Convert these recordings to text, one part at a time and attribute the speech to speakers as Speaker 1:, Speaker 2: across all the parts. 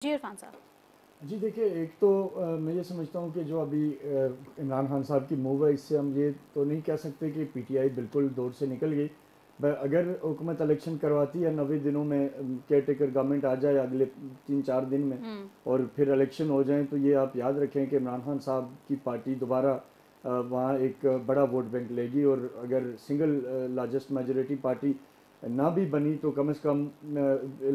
Speaker 1: जी इरफान साहब।
Speaker 2: जी देखिए, एक तो मैं ये समझता हूँ कि जो अभी इमरान खान साहब की मूव है, इससे हम ये तो नहीं कह सकते कि पीटीआई बिल्कुल दौर से निकल गई। अगर हुकूमत इलेक्शन करवाती है 90 दिनों में, केयर टेकर गवर्नमेंट आ जाए अगले 3-4 दिन में और फिर इलेक्शन हो जाए, तो ये आप याद रखें कि इमरान खान साहब की पार्टी दोबारा वहाँ एक बड़ा वोट बैंक लेगी। और अगर सिंगल लार्जेस्ट मेजोरिटी पार्टी ना भी बनी तो कम से कम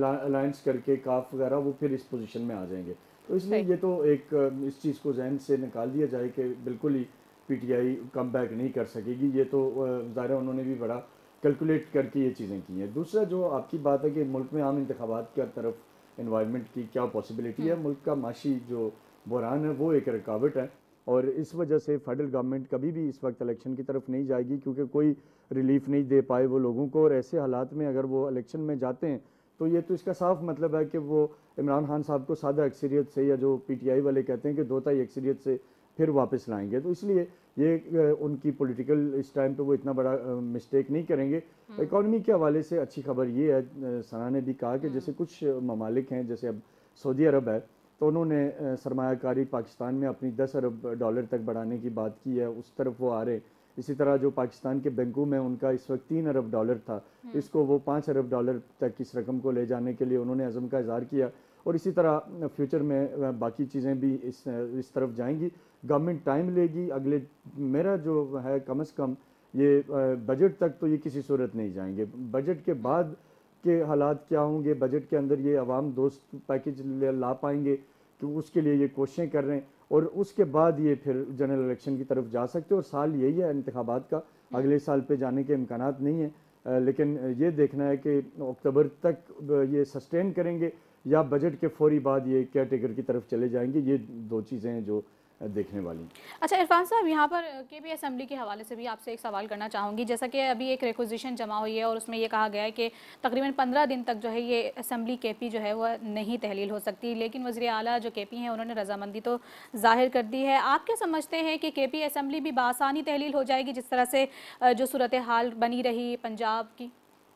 Speaker 2: अलायंस करके काफ वगैरह वो फिर इस पोजीशन में आ जाएंगे। तो इसलिए
Speaker 1: सही।
Speaker 2: ये तो एक इस चीज़ को जहन से निकाल दिया जाए कि बिल्कुल ही पीटीआई कम बैक नहीं कर सकेगी। ये तो ज़ाहिर है उन्होंने भी बड़ा कैलकुलेट करके ये चीज़ें की हैं। दूसरा जो आपकी बात है कि मुल्क में आम इंतखाबात की तरफ इन्वायरमेंट की क्या पॉसिबिलिटी है, मुल्क का माशी जो बहरान है वो एक रुकावट है। और इस वजह से फेडरल गवर्नमेंट कभी भी इस वक्त इलेक्शन की तरफ नहीं जाएगी, क्योंकि कोई रिलीफ नहीं दे पाए वो लोगों को। और ऐसे हालात में अगर वो इलेक्शन में जाते हैं तो ये तो इसका साफ मतलब है कि वो इमरान खान साहब को सादा अक्सरियत से, या जो पीटीआई वाले कहते हैं कि दोताई अक्सरियत से फिर वापस लाएंगे। तो इसलिए ये उनकी पॉलिटिकल इस टाइम पे वो इतना बड़ा मिस्टेक नहीं करेंगे। इकॉनमी के हवाले से अच्छी खबर ये है, सना ने भी कहा कि जैसे कुछ ममालिक हैं, जैसे अब सऊदी अरब है, तो उन्होंने सरमायाकारी पाकिस्तान में अपनी 10 अरब डॉलर तक बढ़ाने की बात की है, उस तरफ वो आ रहे हैं। इसी तरह जो पाकिस्तान के बैंकों में उनका इस वक्त 3 अरब डॉलर था, इसको वो 5 अरब डॉलर तक इस रकम को ले जाने के लिए उन्होंने अज़म का इजहार किया। और इसी तरह फ्यूचर में बाकी चीज़ें भी इस तरफ जाएंगी। गवर्नमेंट टाइम लेगी, अगले मेरा जो है कम से कम ये बजट तक तो ये किसी सूरत नहीं जाएंगे। बजट के बाद के हालात क्या होंगे, बजट के अंदर ये अवाम दोस्त पैकेज ला पाएंगे कि उसके लिए ये कोशिशें कर रहे हैं। और उसके बाद ये फिर जनरल इलेक्शन की तरफ जा सकते हैं। और साल यही है इंतखाबात का, अगले साल पे जाने के इम्कानात नहीं है। लेकिन ये देखना है कि अक्टूबर तक ये सस्टेन करेंगे या बजट के फौरी बाद ये केयर टेकर की तरफ चले जाएंगे। ये दो चीज़ें हैं जो देखने वाली।
Speaker 1: अच्छा इरफान साहब, यहाँ पर केपी असेंबली के हवाले से भी आपसे एक सवाल करना चाहूँगी। जैसा कि अभी एक रिक्वेजिशन जमा हुई है और उसमें ये कहा गया है कि तकरीबन 15 दिन तक जो है ये असेंबली केपी जो है वह नहीं तहलील हो सकती, लेकिन वज़ीर आला जो केपी हैं उन्होंने रजामंदी तो जाहिर कर दी है। आप क्या समझते हैं कि केपी असेंबली भी बासानी तहलील हो जाएगी, जिस तरह से जो सूरत हाल बनी रही पंजाब की?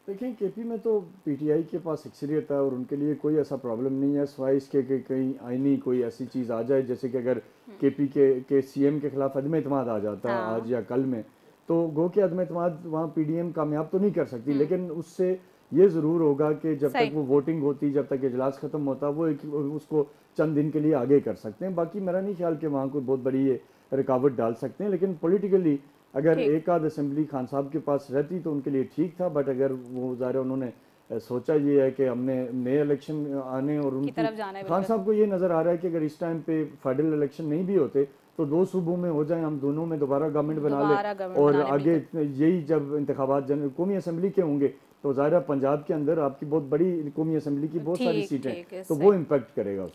Speaker 2: देखिए, केपी में तो पीटीआई के पास अक्सरियत है और उनके लिए कोई ऐसा प्रॉब्लम नहीं है, सिवाय इसके कि कहीं आईनी कोई ऐसी चीज़ आ जाए, जैसे कि अगर केपी के सीएम के खिलाफ अदम एतमाद आ जाता है आज या कल में, तो गो के अदम एतमाद वहाँ पीडीएम कामयाब तो नहीं कर सकती। लेकिन उससे ये ज़रूर होगा कि जब तक वो वोटिंग होती, जब तक इजलास ख़त्म होता, वो उसको चंद दिन के लिए आगे कर सकते हैं। बाकी मेरा नहीं ख्याल कि वहाँ कोई बहुत बड़ी ये रुकावट डाल सकते हैं। लेकिन पॉलिटिकली अगर एक आध असेंबली खान साहब के पास रहती तो उनके लिए ठीक था। बट अगर वो ज़ाहिर उन्होंने सोचा ये है कि हमने नए इलेक्शन आने, और उनकी खान साहब को ये नज़र आ रहा है कि अगर इस टाइम पे फेडरल इलेक्शन नहीं भी होते तो दो सूबों में हो जाए, हम दोनों में दोबारा गवर्नमेंट बना ले, और आगे यही जब इंतखाबात जन कौमी असेंबली के होंगे तो ज़ाहिर पंजाब के अंदर आपकी बहुत बड़ी कौमी असेंबली की बहुत सारी सीटें, तो वो इम्पेक्ट करेगा।